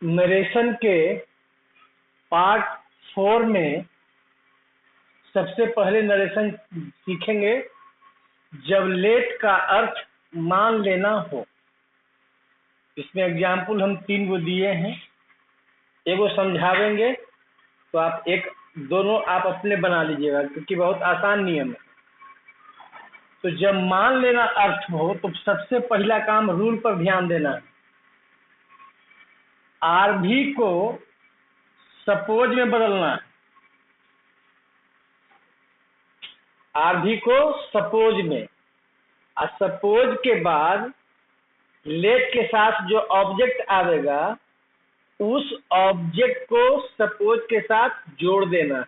Narration के part 4 में सबसे पहले नरेशन सीखेंगे जब लेट का अर्थ मान लेना हो। इसमें एग्जाम्पल हम 3 गो दिए हैं, एगो समझावेंगे तो आप दोनों आप अपने बना लीजिएगा क्योंकि बहुत आसान नियम है। तो जब मान लेना अर्थ हो तो सबसे पहला काम रूल पर ध्यान देना है। आरभी को सपोज में बदलना है। आरभी को सपोज में, और सपोज के बाद लेट के साथ जो ऑब्जेक्ट आवेगा उस ऑब्जेक्ट को सपोज के साथ जोड़ देना है,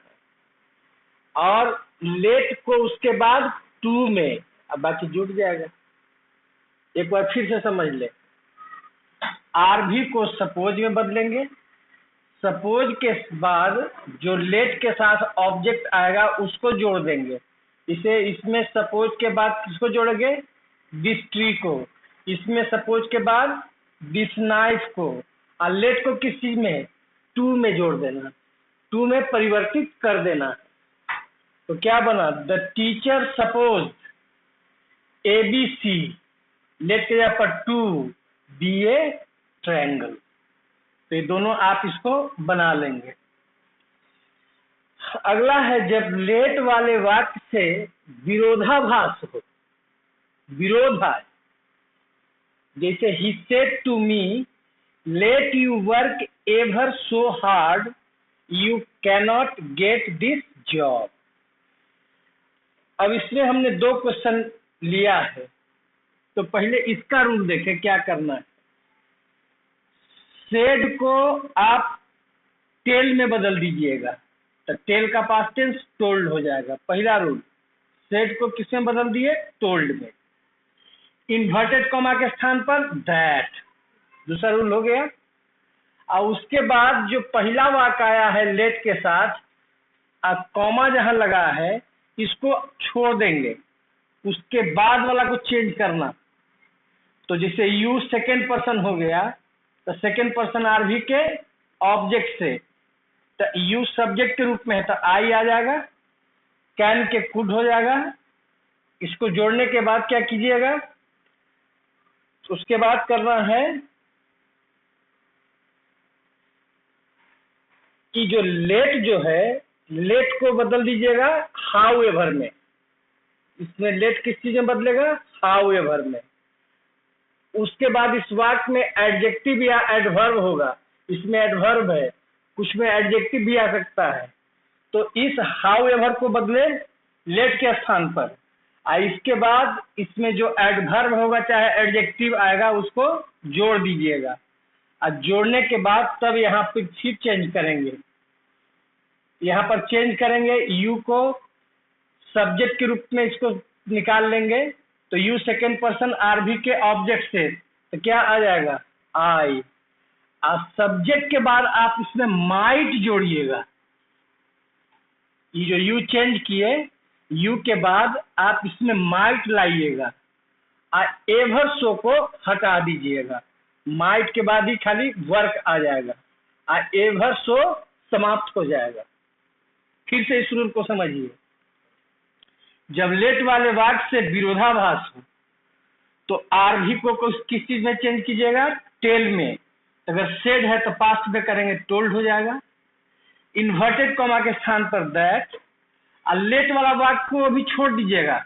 और लेट को उसके बाद टू में, अब बाकी जुड़ जाएगा। एक बार फिर से समझ ले, आरभी को सपोज में बदलेंगे, सपोज के बाद जो लेट के साथ ऑब्जेक्ट आएगा उसको जोड़ देंगे। इसमें सपोज के बाद किसको जोड़ेंगे? दिस ट्री को। इसमें सपोज के बाद दिस नाइफ को, और लेट को किस चीज में? टू में जोड़ देना, टू में परिवर्तित कर देना। तो क्या बना? The teacher suppose ABC, let के जगह पर टू बी ए ट्रायंगल। तो ये दोनों आप इसको बना लेंगे। अगला है जब लेट वाले वाक्य से विरोधाभास हो। विरोध है, जैसे ही said to me let you work ever so hard you cannot get this job. अब इसमें हमने 2 क्वेश्चन लिया है, तो पहले इसका रूल देखें क्या करना है। सेड को आप टेल में बदल दीजिएगा, तो टेल का पास्ट टेंस टोल्ड हो जाएगा। पहला रूल, सेड को किसमें बदल दिए? टोल्ड में। इन्वर्टेड कॉमा के स्थान पर दैट, दूसरा रूल हो गया। और उसके बाद जो पहला वाक्य आया है लेट के साथ, अब कॉमा जहां लगा है इसको छोड़ देंगे, उसके बाद वाला को चेंज करना। तो जैसे यू सेकेंड पर्सन हो गया, तो सेकेंड पर्सन आरवी के ऑब्जेक्ट से, तो यू सब्जेक्ट के रूप में है तो आई आ जाएगा, कैन के कुड हो जाएगा। इसको जोड़ने के बाद क्या कीजिएगा? उसके बाद करना है कि जो लेट जो है, लेट को बदल दीजिएगा हाउ एवर में। इसमें लेट किस चीज में बदलेगा? हाउ एवर में। उसके बाद इस वाक्य में एडजेक्टिव या एडवर्ब होगा। इसमें एडवर्ब है, कुछ में एडजेक्टिव भी आ सकता है। तो इस हाउ एवर को बदले लेट के स्थान पर, और इसके बाद इसमें जो एडवर्ब होगा चाहे एडजेक्टिव आएगा उसको जोड़ दीजिएगा। और जोड़ने के बाद तब यहाँ पर फिर चेंज करेंगे। यहाँ पर चेंज करेंगे, यू को सब्जेक्ट के रूप में इसको निकाल लेंगे, तो यू सेकेंड पर्सन आरवी के ऑब्जेक्ट से, तो क्या आ जाएगा? आई। और सब्जेक्ट के बाद आप इसमें माइट जोड़िएगा। ये जो यू चेंज किए, यू के बाद आप इसमें माइट लाइएगा, और एवर सो को हटा दीजिएगा। माइट के बाद ही खाली वर्क आ जाएगा, और एवर सो समाप्त हो जाएगा। फिर से इस रूल को समझिए। जब लेट वाले वाक्य से विरोधाभास हो तो आरवी को किस चीज में चेंज कीजिएगा? टेल में। अगर सेड है तो पास्ट में करेंगे टोल्ड हो जाएगा। इन्वर्टेड कॉमा के स्थान पर दैट, और लेट वाला वाक्य को अभी छोड़ दीजिएगा।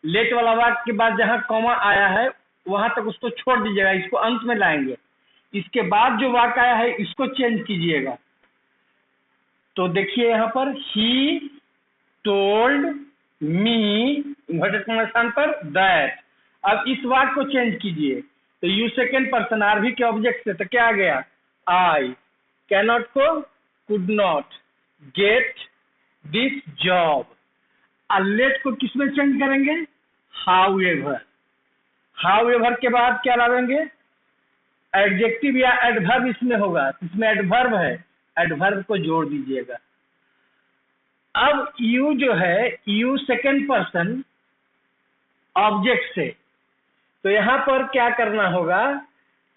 लेट वाला वाक्य के बाद जहां कॉमा आया है वहां तक उसको छोड़ दीजिएगा, इसको अंत में लाएंगे। इसके बाद जो वाक्य आया है इसको चेंज कीजिएगा। तो देखिए यहाँ पर he told me, inverted comma स्थान पर दैट। अब इस वाक्य को चेंज कीजिए, तो यू सेकेंड पर्सन आरवी के ऑब्जेक्ट से, तो क्या आ गया? आई। कैनॉट को could not gate this job. और लेट को किसमें चेंज करेंगे? How ever. हाउ एवर के बाद क्या लाएंगे? एडजेक्टिव या एडवर्ब इसमें होगा, इसमें एडवर्ब है, एडवर्ब को जोड़ दीजिएगा। अब यू जो है, यू सेकेंड पर्सन ऑब्जेक्ट से, तो यहां पर क्या करना होगा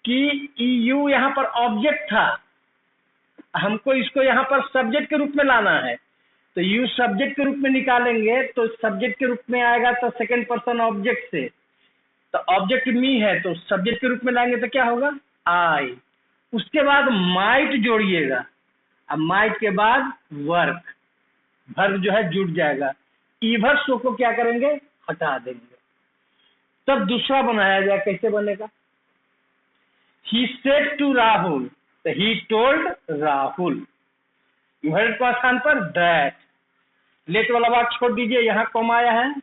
कि यू यहाँ पर ऑब्जेक्ट था, हमको इसको यहाँ पर सब्जेक्ट के रूप में लाना है, तो यू सब्जेक्ट के रूप में निकालेंगे तो सब्जेक्ट के रूप में आएगा तो सेकंड पर्सन ऑब्जेक्ट से, तो ऑब्जेक्ट मी है तो सब्जेक्ट के रूप में लाएंगे तो क्या होगा आई। उसके बाद माइट जोड़िएगा, अब माइट के बाद वर्क, वर्ब जो है जुड़ जाएगा। ईवर सो को क्या करेंगे, हटा देंगे। तब दूसरा बनाया जाए, कैसे बनेगा, ही सेड टू राहुल, तो ही टोल्ड राहुल। यूहर्ड को स्थान पर दैट, लेट वाला बात छोड़ दीजिए, यहाँ कॉमा आया है,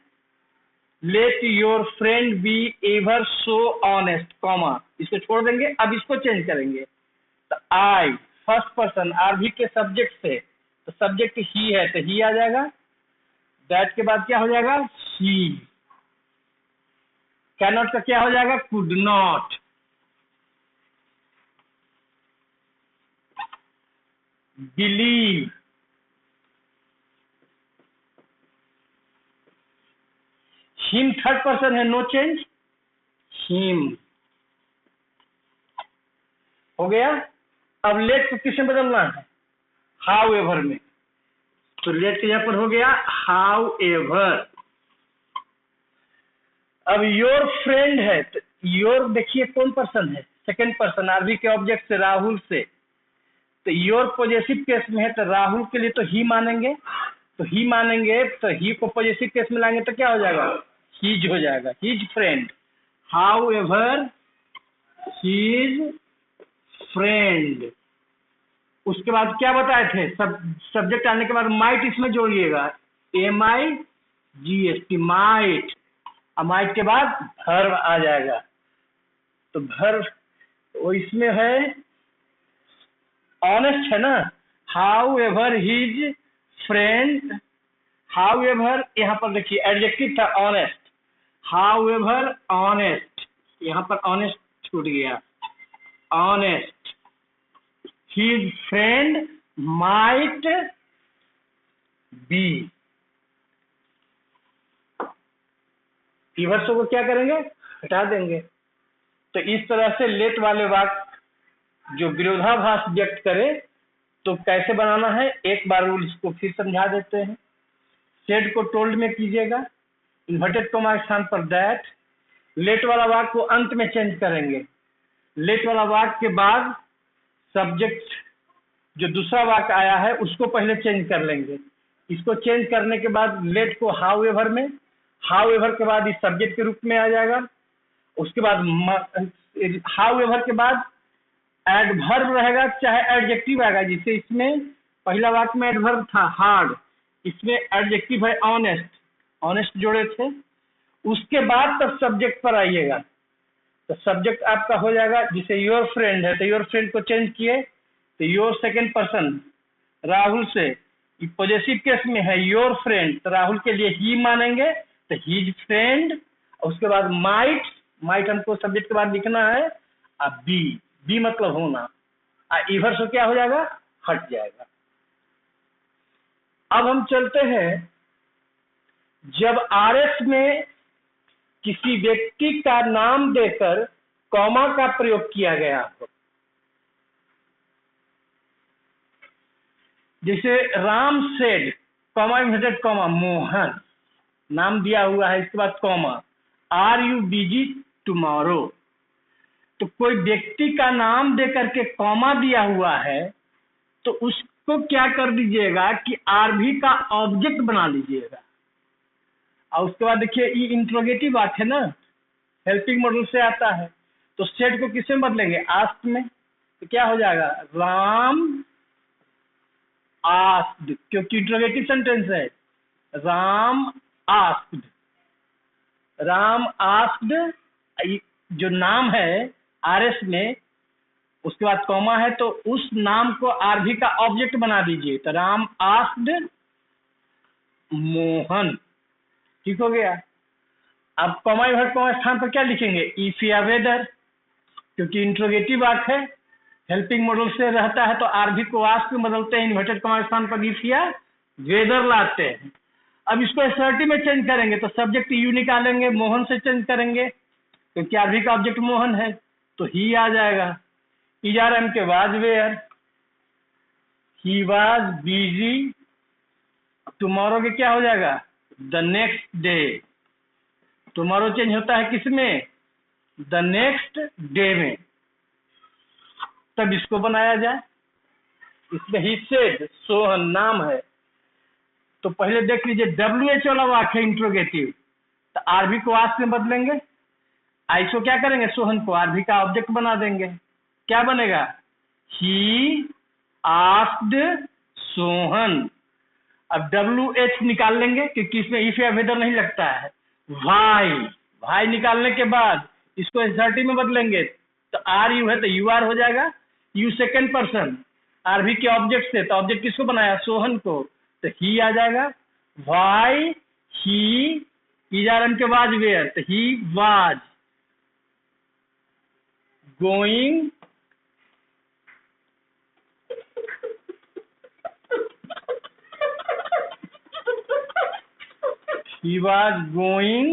let your friend be ever so honest, comma इसको छोड़ देंगे। अब इसको चेंज करेंगे, तो आई फर्स्ट पर्सन आरवी के सब्जेक्ट से, तो सब्जेक्ट ही है तो ही आ जाएगा, दैट के बाद क्या हो जाएगा ही, कैन नॉट का क्या हो जाएगा could not, believe, him third person है, नो चेंज, हिम हो गया। अब लेट को किसमें बदलना है, हाउ एवर में, तो लेट के यहाँ पर हो गया हाउ एवर। अब योर फ्रेंड है, तो योर देखिए कौन पर्सन है, सेकंड पर्सन आरवी के ऑब्जेक्ट से, राहुल से, तो योर पॉजिटिव केस में है तो राहुल के लिए तो ही मानेंगे, तो ही मानेंगे तो ही को पॉजिटिव केस में लाएंगे तो क्या हो जाएगा हीज हो जाएगा, his friend, however his friend. उसके बाद क्या बताए थे, सब्जेक्ट आने के बाद माइट इसमें जोड़िएगा, MIGHT माइट, अब माइट के बाद वर्ब आ जाएगा, तो वर्ब वो इसमें है ऑनेस्ट है ना, how ever his friend, how ever यहाँ पर देखिए एडजेक्टिव था ऑनेस्ट, हाउ एवर ऑनेस्ट, यहाँ पर ऑनेस्ट छूट गया, honest his friend might be. ईवर्सों को क्या करेंगे, हटा देंगे। तो इस तरह से लेट वाले वाक्य जो विरोधाभास व्यक्त करे तो कैसे बनाना है, एक बार इसको फिर समझा देते हैं। सेड को टोल्ड में कीजिएगा, इन्वर्टेड कॉमा स्थान पर दैट, लेट वाला वाक्य को अंत में चेंज करेंगे, लेट वाला वाक्य के बाद सब्जेक्ट जो दूसरा वाक्य आया है उसको पहले चेंज कर लेंगे, इसको चेंज करने के बाद लेट को हाउ एवर में, हाउ एवर के बाद इस सब्जेक्ट के रूप में आ जाएगा, उसके बाद हाउ एवर के बाद एडवर्ब रहेगा चाहे एडजेक्टिव आएगा, जिसे इसमें पहला वाक्य में एडवर्ब था हार्ड, इसमें एडजेक्टिव है ऑनेस्ट, ऑनेस्ट जोड़े थे। उसके बाद तब सब्जेक्ट पर आइएगा, तो सब्जेक्ट आपका हो जाएगा, जिसे योर फ्रेंड है तो योर फ्रेंड को चेंज किए तो योर सेकंड पर्सन राहुल से, पॉजिटिव केस में है योर फ्रेंड तो राहुल के लिए ही मानेंगे तो हीज फ्रेंड, उसके बाद माइट, माइट हमको सब्जेक्ट के बाद लिखना है, अब बी मतलब होना, इधर से क्या हो जाएगा हट जाएगा। अब हम चलते हैं, जब आरएस में किसी व्यक्ति का नाम देकर कॉमा का प्रयोग किया गया हो, जैसे Ram said, comma inverted comma, Mohan नाम दिया हुआ है, इसके बाद comma, are you busy tomorrow, तो कोई व्यक्ति का नाम देकर के कॉमा दिया हुआ है तो उसको क्या कर दीजिएगा कि आरवी का ऑब्जेक्ट बना लीजिएगा, और उसके बाद देखिए ये इंट्रोगेटिव वाक्य है ना, हेल्पिंग मॉडल से आता है, तो सेड को किसमें बदलेंगे आस्क्ड में, तो क्या हो जाएगा राम आस्क्ड, क्योंकि इंट्रोगेटिव सेंटेंस है, राम आस्क्ड, राम आस्क्ड जो नाम है आरएस में, उसके बाद कॉमा है तो उस नाम को आरवी का ऑब्जेक्ट बना दीजिए, तो राम आस्क्ड मोहन, ठीक हो गया। अब कॉमा विभाग कॉमा स्थान पर क्या लिखेंगे, इफ या वेदर, क्योंकि इंट्रोगेटिव वाक्य है, हेल्पिंग मॉडल से रहता है तो आरवी को आस्क में बदलते हैं, इन्वर्टेड कॉमा स्थान पर इफ या वेदर लाते हैं। अब इसको असर्टिव में चेंज करेंगे तो सब्जेक्ट यू निकालेंगे, मोहन से चेंज करेंगे क्योंकि आरवी का ऑब्जेक्ट मोहन है, तो ही आ जाएगा। इजारम के बाद where, he was busy, tomorrow के क्या हो जाएगा, the next day. Tomorrow change होता है किसमें, द नेक्स्ट डे में। तब इसको बनाया जाए। इसमें ही सेड, सोहन नाम है, तो पहले देख लीजिए WH वाला वाक्य इंट्रोगेटिव, तो आरबी को आस्क में बदलेंगे। आइसो क्या करेंगे, सोहन को आरबी का ऑब्जेक्ट बना देंगे। क्या बनेगा, ही आस्क्ड सोहन। अब WH निकाल लेंगे क्योंकि इसमें इफ या वेदर नहीं लगता है। वाई, वाई निकालने के बाद इसको एसर्टिव में बदलेंगे, तो आर यू है तो यू आर हो जाएगा। यू सेकंड पर्सन, आरबी के ऑब्जेक्ट से, तो ऑब्जेक्ट किसको बनाया, सोहन को, तो ही आ जाएगा। वाई ही, इजारम के बाद वेयर, तो he was going he was going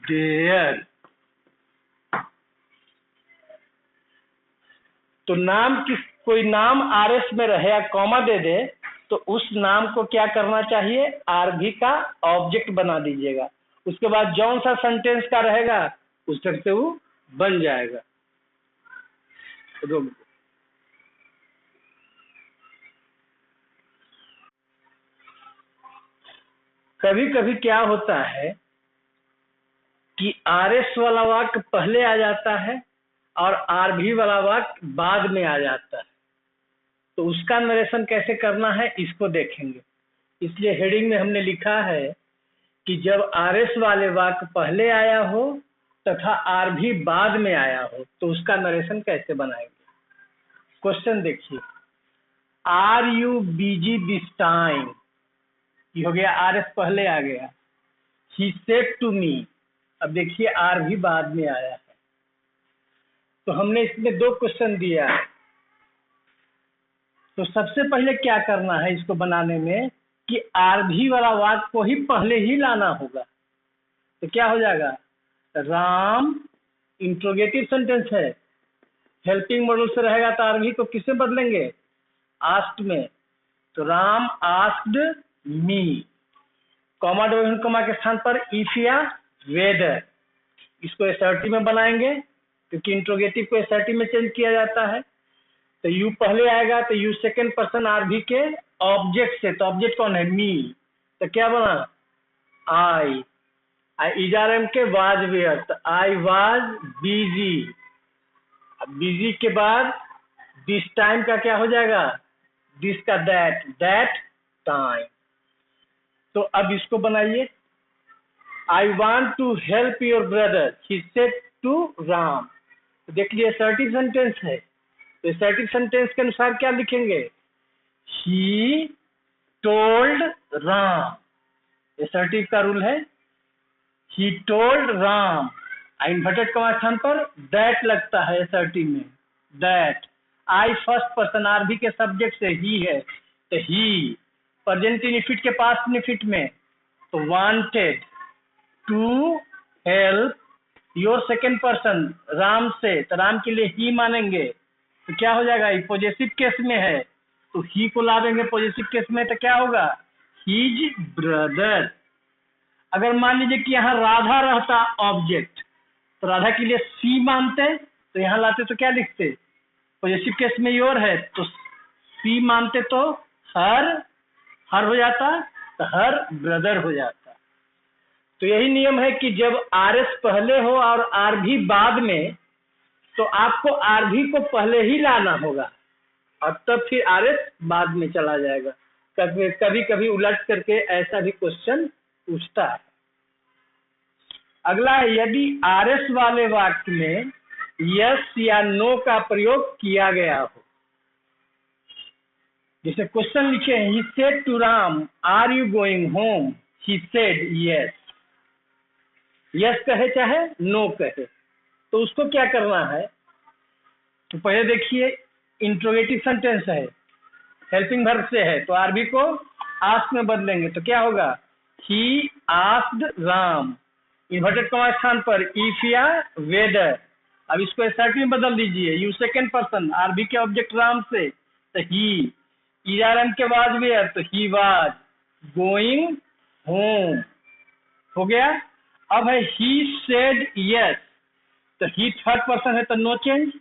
there। तो नाम किस, कोई नाम आरएस में रहे या कॉमा दे दे तो उस नाम को क्या करना चाहिए, आरबी का ऑब्जेक्ट बना दीजिएगा। उसके बाद जौन सा सेंटेंस का रहेगा उस तरह से वो बन जाएगा। कभी कभी क्या होता है कि आरएस वाला वाक्य पहले आ जाता है और आरबी वाला वाक्य बाद में आ जाता है, तो उसका नरेशन कैसे करना है इसको देखेंगे। इसलिए हेडिंग में हमने लिखा है कि जब आरएस वाले वाक्य पहले आया हो तथा आरबी बाद में आया हो तो उसका नरेशन कैसे बनाएंगे। क्वेश्चन देखिए, are you busy this time, ये हो गया आरएस पहले आ गया। ही सेड टू मी, अब देखिए आर भी बाद में आया है। तो हमने इसमें दो क्वेश्चन दिया है, तो सबसे पहले क्या करना है इसको बनाने में कि आरभी वाला वाक्य को ही पहले ही लाना होगा। तो क्या हो जाएगा, राम इंट्रोगेटिव सेंटेंस है, हेल्पिंग मॉडल से रहेगा तो आरभी को किससे बदलेंगे, आस्क्ड में। तो Ram asked me, comma division comma के स्थान पर इफ या वेदर, इसको एसर्टिव में बनाएंगे क्योंकि इंट्रोगेटिव को एसर्टिव में चेंज किया जाता है। तो यू पहले आएगा तो यू सेकंड पर्सन आरबी के ऑब्जेक्ट से, तो ऑब्जेक्ट कौन है, मी, तो क्या बना, आई। इजारम के वाज वेयर, तो आई वाज बिजी। बिजी के बाद दिस टाइम का क्या हो जाएगा, दिस का दैट, दैट टाइम। तो अब इसको बनाइए, I want to help your brother, he said to Ram. देख लीजिए असर्टिव सेंटेंस है, तो असर्टिव सेंटेंस के अनुसार क्या लिखेंगे, ही टोल्ड राम। असर्टिव का रूल है he told Ram, inverted comma स्थान पर दैट लगता है असर्टिव में, that. I first person RB के सब्जेक्ट से ही है, तो ही प्रेजेंट इनफिट के पास इनफिट में, तो wanted to help your second person Ram से, तो राम के लिए ही मानेंगे, तो क्या हो जाएगा, पॉजिटिव केस में है तो ही को ला देंगे पॉजिटिव केस में, तो क्या होगा, हीज ब्रदर। अगर मान लीजिए कि यहाँ राधा रहता ऑब्जेक्ट, तो राधा के लिए सी मानते, तो यहाँ लाते तो क्या लिखते, पॉजिटिव केस में योर है तो सी मानते तो हर, हर हो जाता तो हर ब्रदर हो जाता। तो यही नियम है कि जब आरएस पहले हो और आरभी बाद में, तो आपको आरभी को पहले ही लाना होगा और तब फिर आरएस बाद में चला जाएगा। कभी कभी उलट करके ऐसा भी क्वेश्चन पूछता है। अगला, यदि आरएस वाले वाक्य में यस या नो का प्रयोग किया गया हो, जैसे क्वेश्चन लिखे हैं, he said to Ram are you going home, he said yes. Yes कहे चाहे नो कहे, तो उसको क्या करना है, तो पहले देखिए इंट्रोगेटिव सेंटेंस है, हेल्पिंग वर्ब से है, तो आरबी को आस्क में बदलेंगे, तो क्या होगा, he asked Ram, inverted comma स्थान पर इफ या वेदर, अब इसको एसर्टिव में बदल दीजिए, यू सेकेंड पर्सन, आरबी के ऑब्जेक्ट राम से तो ही, ईआरएम के बाद वेयर तो ही वाज गोइंग होम, हो गया। अब है ही सेड यस, तो ही थर्ड पर्सन है तो नो चेंज।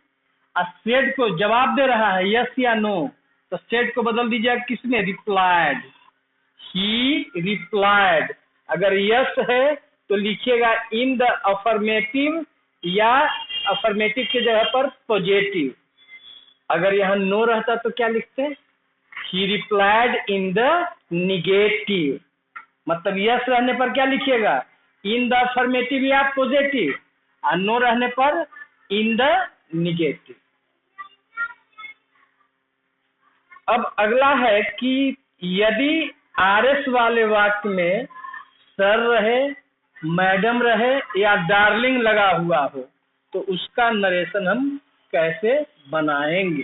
और सेड को जवाब दे रहा है यस या नो, तो सेड को बदल दीजिए किसमें, रिप्लाइड, ही रिप्लाइड। अगर यस है तो लिखिएगा इन द अफर्मेटिव या अफर्मेटिव की जगह पर पॉजिटिव। अगर यहाँ नो रहता तो क्या लिखते, ही रिप्लाइड इन द निगेटिव। मतलब यस रहने पर क्या लिखिएगा, इन द अफर्मेटिव या पॉजिटिव, और नो रहने पर इन द निगेटिव। अब अगला है कि यदि आरएस वाले वाक्य में सर रहे, मैडम रहे या डार्लिंग लगा हुआ हो तो उसका नरेशन हम कैसे बनाएंगे।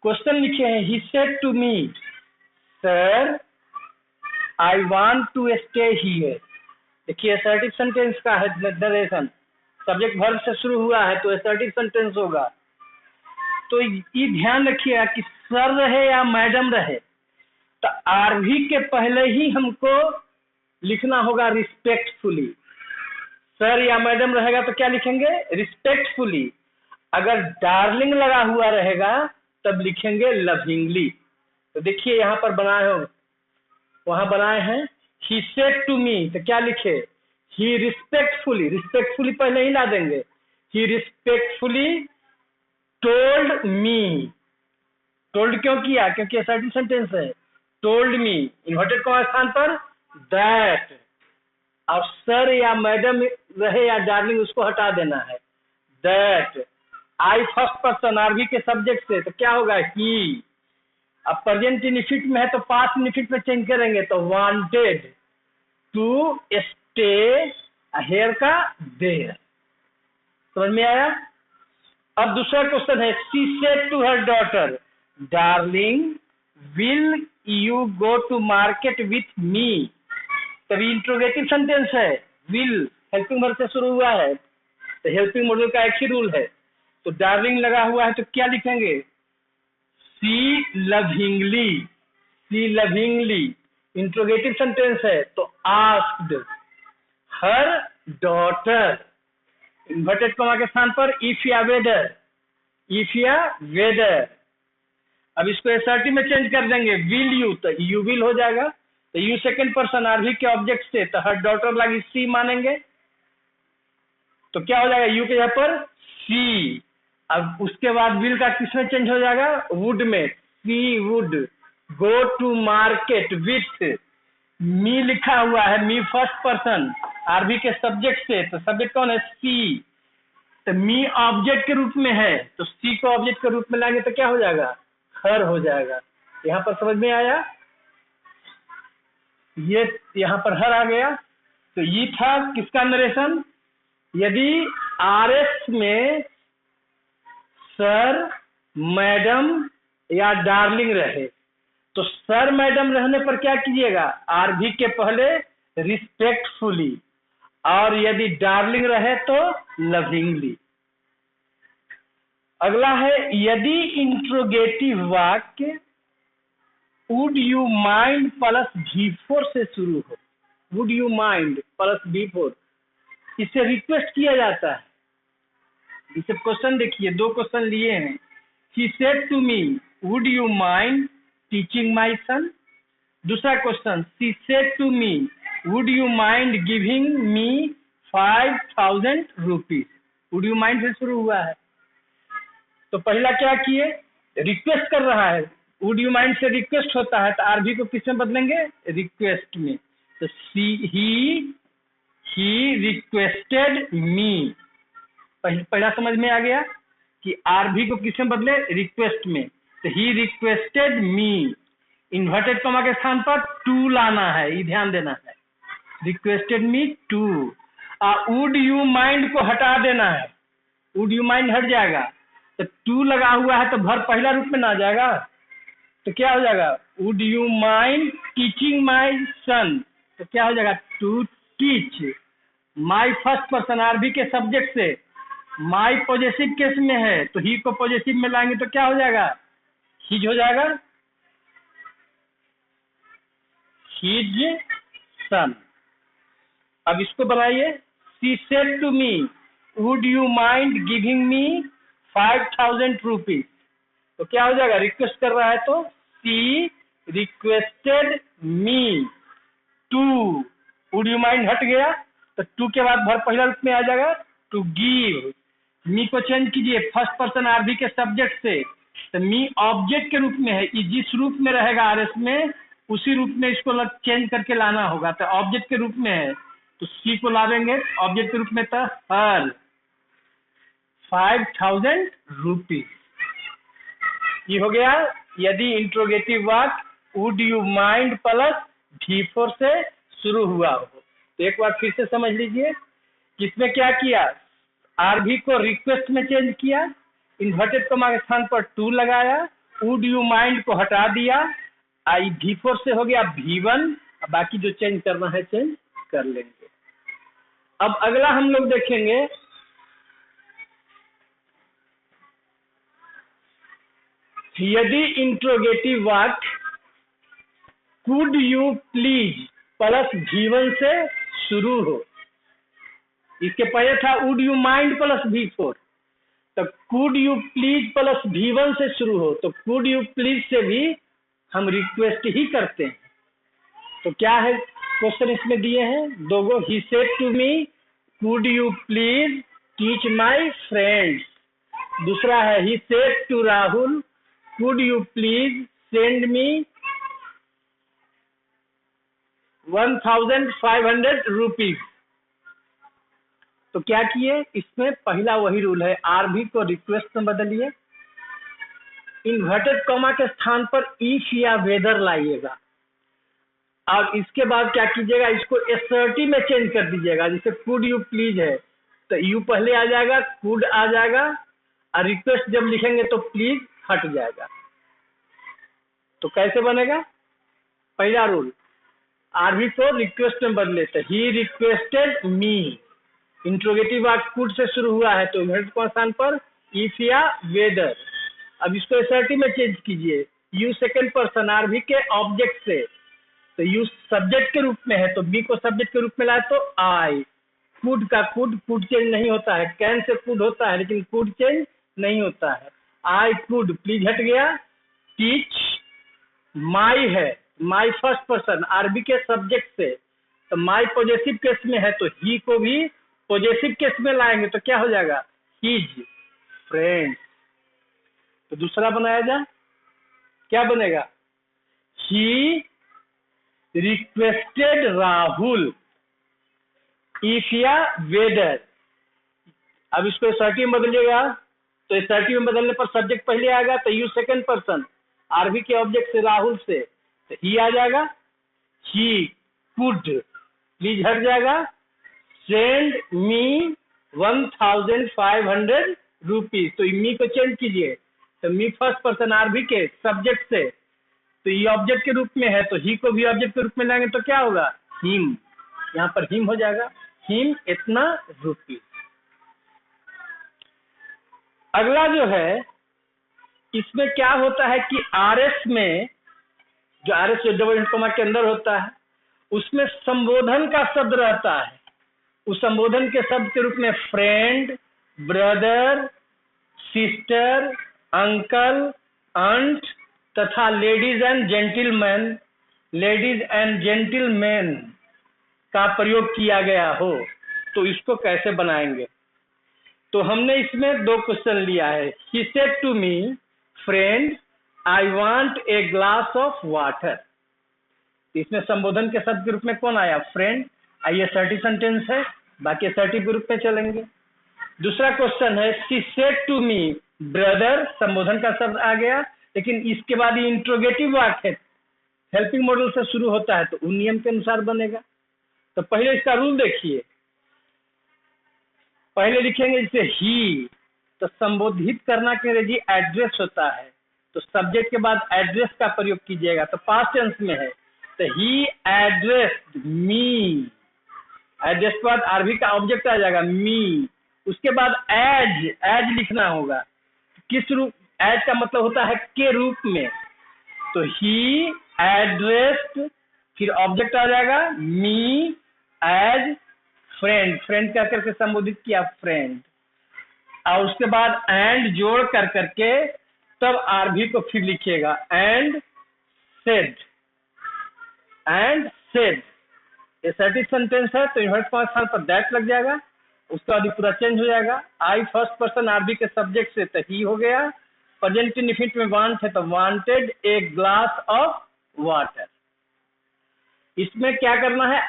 क्वेश्चन लिखे हैं, he said to me sir I want to stay here. देखिए असर्टिव सेंटेंस का है नरेशन, सब्जेक्ट वर्ब से शुरू हुआ है तो असर्टिव सेंटेंस होगा। तो ये ध्यान रखिएगा कि सर रहे या मैडम रहे तो आरवी के पहले ही हमको लिखना होगा रिस्पेक्टफुली। सर या मैडम रहेगा तो क्या लिखेंगे, रिस्पेक्टफुली। अगर डार्लिंग लगा हुआ रहेगा तब लिखेंगे लविंगली। तो देखिए यहाँ पर बनाए हो, वहां बनाए हैं, ही सेड टू मी तो क्या लिखे, ही रिस्पेक्टफुली, रिस्पेक्टफुली पहले ही ला देंगे, ही रिस्पेक्टफुली टोल्ड मी। टोल्ड क्यों किया, क्योंकि असर्टिव सेंटेंस है। टोल्ड मी इन्वर्टेड कॉमा स्थान पर दैट, और सर या मैडम रहे या डार्लिंग उसको हटा देना है। That I first person RV के सब्जेक्ट से तो क्या होगा, ही। अब प्रेजेंट इनफिट में है तो पास्ट इनफिट में चेंज करेंगे तो वांटेड टू स्टे हेयर का देयर। समझ में आया। अब दूसरा क्वेश्चन है, she said to her daughter darling will you go to market with me. तभी इंट्रोगेटिव सेंटेंस है, विल हेल्पिंग वर्ब से शुरू हुआ है तो हेल्पिंग मॉड्यूल का एक ही रूल है। तो डार्लिंग लगा हुआ है तो क्या लिखेंगे, सी लविंगली, सी लविंगली। इंट्रोगेटिव सेंटेंस है तो asked her daughter, inverted comma के स्थान पर इफ या वेदर, इफ या वेदर। अब इसको असर्टिव में चेंज कर देंगे, विल यू तो यू विल हो जाएगा, तो यू सेकेंड पर्सन आरवी के ऑब्जेक्ट से तो हर डॉटर लगी सी मानेंगे तो क्या हो जाएगा, यू के जगह पर सी। अब उसके बाद विल का किसमें चेंज हो जाएगा, वुड में, she would go to market with me लिखा हुआ है, मी फर्स्ट पर्सन आरवी के सब्जेक्ट से तो सब्जेक्ट कौन है, सी। तो मी ऑब्जेक्ट के रूप में है तो सी को ऑब्जेक्ट के रूप में लाएंगे तो क्या हो जाएगा, हर हो जाएगा। यहाँ पर समझ में आया, ये यहाँ पर हर आ गया। तो ये था किसका नरेशन, यदि आरएस में सर मैडम या डार्लिंग रहे तो सर मैडम रहने पर क्या कीजिएगा, आरवी के पहले रिस्पेक्टफुली, और यदि डार्लिंग रहे तो लविंगली। अगला है, यदि इंट्रोगेटिव वाक्य would you mind plus V4 से शुरू हो, would you mind plus V4, इससे रिक्वेस्ट किया जाता है। इसे क्वेश्चन देखिए, दो क्वेश्चन लिए हैं। He said to me would you mind teaching my son. दूसरा question, she said to me would you mind giving me 5000 rupees. Would you mind से शुरू हुआ है तो पहला क्या किए, रिक्वेस्ट कर रहा है, वुड यू माइंड से रिक्वेस्ट होता है तो आरवी को किस में बदलेंगे, रिक्वेस्ट में। तो ही रिक्वेस्टेड मी, पहला समझ में आ गया कि आरवी को किस में बदले, रिक्वेस्ट में। तो he requested me, inverted comma के स्थान पर टू लाना है, ये ध्यान देना है, requested me to. Would you mind को हटा देना है, वुड यू माइंड हट जाएगा, तो टू लगा हुआ है तो वर्ब पहला रूप में ना जाएगा तो क्या हो जाएगा, would you mind teaching my son, तो क्या हो जाएगा, to teach. My first person RB के सब्जेक्ट से माई पॉजिटिव केस में है तो ही को पॉजिटिव में लाएंगे तो क्या हो जाएगा, हिज हो जाएगा, हिज सन। अब इसको बनाइए, she said to me would you mind giving me 5000 rupees, तो क्या हो जाएगा, रिक्वेस्ट कर रहा है तो she requested me to, would you mind हट गया तो टू के बाद भर पहला रूप में आ जाएगा टू गिव। मी को चेंज कीजिए फर्स्ट पर्सन आरबी के सब्जेक्ट से, तो मी ऑब्जेक्ट के रूप में है, जिस रूप में रहेगा आरएस में उसी रूप में इसको चेंज करके लाना होगा, तो ऑब्जेक्ट के रूप में है तो सी को लावेंगे ऑब्जेक्ट के रूप में, तो हर 5000 रुपीज, ये हो गया। यदि इंट्रोगेटिव वाक्य would you mind plus V4 से शुरू हुआ हो, तो एक बार फिर से समझ लीजिए, किसमें क्या किया, आरबी को रिक्वेस्ट में चेंज किया, इन्वर्टेड कॉमा के स्थान पर टू लगाया, वुड यू माइंड को हटा दिया, आई V4 से हो गया V1, बाकी जो चेंज करना है चेंज कर लेंगे। अब अगला हम लोग देखेंगे, यदि इंट्रोगेटिव वाक्य could you please plus V1 से शुरू हो, इसके पहले था would you mind plus V4, तो could you please plus V1 से शुरू हो, तो कुड यू प्लीज से भी हम रिक्वेस्ट ही करते हैं। तो क्या है क्वेश्चन इसमें दिए हैं दो गो, he said to me could you please teach my friends, दूसरा है he said to Rahul could you please send me 1500 rupees. तो क्या किए, इसमें पहला वही रूल है, आरबी को रिक्वेस्ट में बदलिए, इन्वर्टेड कॉमा के स्थान पर इफ या वेदर लाइएगा, और इसके बाद क्या कीजिएगा, इसको एसर्टिव में चेंज कर दीजिएगा। जैसे कुड यू प्लीज है तो यू पहले आ जाएगा, कुड आ जाएगा, और रिक्वेस्ट जब लिखेंगे तो प्लीज हट जाएगा। तो कैसे बनेगा, पहला रूल, आरबी को रिक्वेस्ट में बदले, तो ही रिक्वेस्टेड मी, इंट्रोगेटिव वाक्य कुड से शुरू हुआ है तो इन्वर्टेड कॉमा स्थान पर इफ या वेदर। अब इसको एसर्टिव में चेंज कीजिए, यू सेकंड पर्सन आरबी के ऑब्जेक्ट से, तो यू सब्जेक्ट के रूप में है तो बी को सब्जेक्ट के रूप में लाए तो आई, कुड का कुड चेंज नहीं होता है, कैन से कुड होता है लेकिन कुड चेंज नहीं होता है, आई कुड, प्लीज हट गया, टीच माई है, माई फर्स्ट पर्सन आरबी के सब्जेक्ट से, तो माई पॉजिटिव केस में है तो ही को भी पॉजिटिव केस में लाएंगे तो क्या हो जाएगा, हिज फ्रेंड। तो दूसरा बनाया जाए, क्या बनेगा, ही रिक्वेस्टेड राहुल इफ या वेदर। अब इसको एसर्टिव में बदलिएगा, तो एसर्टिव में बदलने पर सब्जेक्ट पहले आएगा तो यू सेकंड पर्सन आरबी के ऑब्जेक्ट से राहुल से, तो ही आ जाएगा, ही कुड, प्लीज हट जाएगा, सेंड मी 1500 रुपीज, तो मी को चेंज कीजिए, तो मी फर्स्ट पर्सन आरबी के सब्जेक्ट से, तो ये ऑब्जेक्ट के रूप में है तो ही को भी ऑब्जेक्ट के रूप में लाएंगे तो क्या होगा, हिम, यहाँ पर हिम हो जाएगा, हिम इतना रुपीज। अगला जो है, इसमें क्या होता है कि आरएस में, जो आरएस जो डबल कॉमा के अंदर होता है उसमें संबोधन का शब्द रहता है, उस संबोधन के शब्द के रूप में friend, brother, sister, uncle, aunt तथा लेडीज एंड जेंटिलमैन का प्रयोग किया गया हो, तो इसको कैसे बनाएंगे। तो हमने इसमें दो क्वेश्चन लिया है, he said to me friend I want a glass of water, इसमें संबोधन के शब्द के रूप में कौन आया, फ्रेंड, आइए असर्टिव सेंटेंस है, बाकी असर्टिव के रूप में चलेंगे। दूसरा क्वेश्चन है, she said to me brother, संबोधन का शब्द आ गया लेकिन इसके बाद ये इंट्रोगेटिव वाक्य है, हेल्पिंग मॉडल से शुरू होता है तो उन नियम के अनुसार बनेगा। तो पहले इसका रूल देखिए, पहले लिखेंगे जैसे ही, तो संबोधित करना के अंग्रेजी एड्रेस होता है, तो सब्जेक्ट के बाद एड्रेस का प्रयोग कीजिएगा, तो पास्ट टेंस में है, तो ही एड्रेस्ड मी, एड्रेस के बाद आरवी का ऑब्जेक्ट आ जाएगा मी, उसके बाद एज, एज लिखना होगा। किस रूप, एज का मतलब होता है के रूप में, तो ही एड्रेस्ड, फिर ऑब्जेक्ट आ जाएगा मी एज फ्रेंड, फ्रेंड कह करके संबोधित किया फ्रेंड, और उसके बाद एंड जोड़ कर करके तब आरवी को फिर लिखिएगा and said, and said. Assertive sentence है तो इन्वर्ट कॉमा स्थान पर दैट लग जाएगा, उसके बाद पूरा चेंज हो जाएगा। आई फर्स्ट पर्सन आरबी के सब्जेक्ट से तो ही हो गया, प्रेजेंट इंडेफिनिट में वांट है तो wanted A glass of water. इसमें क्या करना है,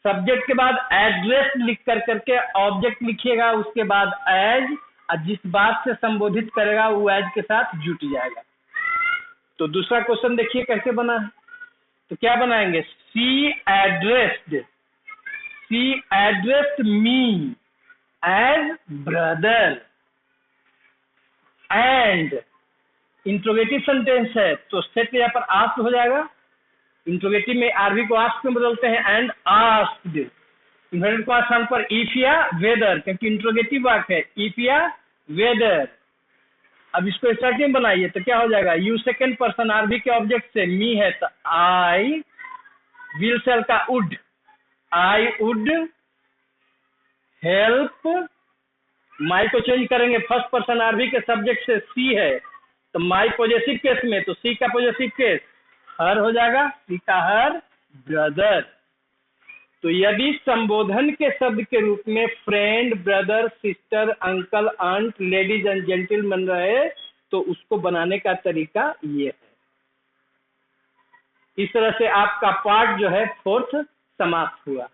सब्जेक्ट के बाद एड्रेस लिख कर करके ऑब्जेक्ट लिखिएगा, उसके बाद एज, और जिस बात से संबोधित करेगा वो एज के साथ जुट जाएगा। तो दूसरा क्वेश्चन देखिए कैसे बना है, तो क्या बनाएंगे, she addressed me as brother, and interrogative sentence है तो सेट यहाँ पर आस्क्ड हो जाएगा, इंट्रोगेटिव में आरवी को आस्क्ड में बदलते हैं एंड आस्क्ड, इन्वर्टेड कॉमा स्थान पर इफ या वेदर, क्योंकि इंट्रोगेटिव वाक्य है, इफ या वेदर। अब इसको स्टार्टिंग बनाइए तो क्या हो जाएगा, यू सेकेंड पर्सन आरवी के ऑब्जेक्ट से मी है तो आई विल सेल का वुड, आई वुड हेल्प, माई को चेंज करेंगे, फर्स्ट पर्सन आरवी के सब्जेक्ट से सी है तो माई पॉजेसिव केस में, तो सी का पॉजेसिव केस हर हो जाएगा, सी का हर ब्रदर। तो यदि संबोधन के शब्द के रूप में friend, brother, sister, uncle, aunt, ladies and gentleman रहे तो उसको बनाने का तरीका ये है। इस तरह से आपका पार्ट जो है फोर्थ समाप्त हुआ।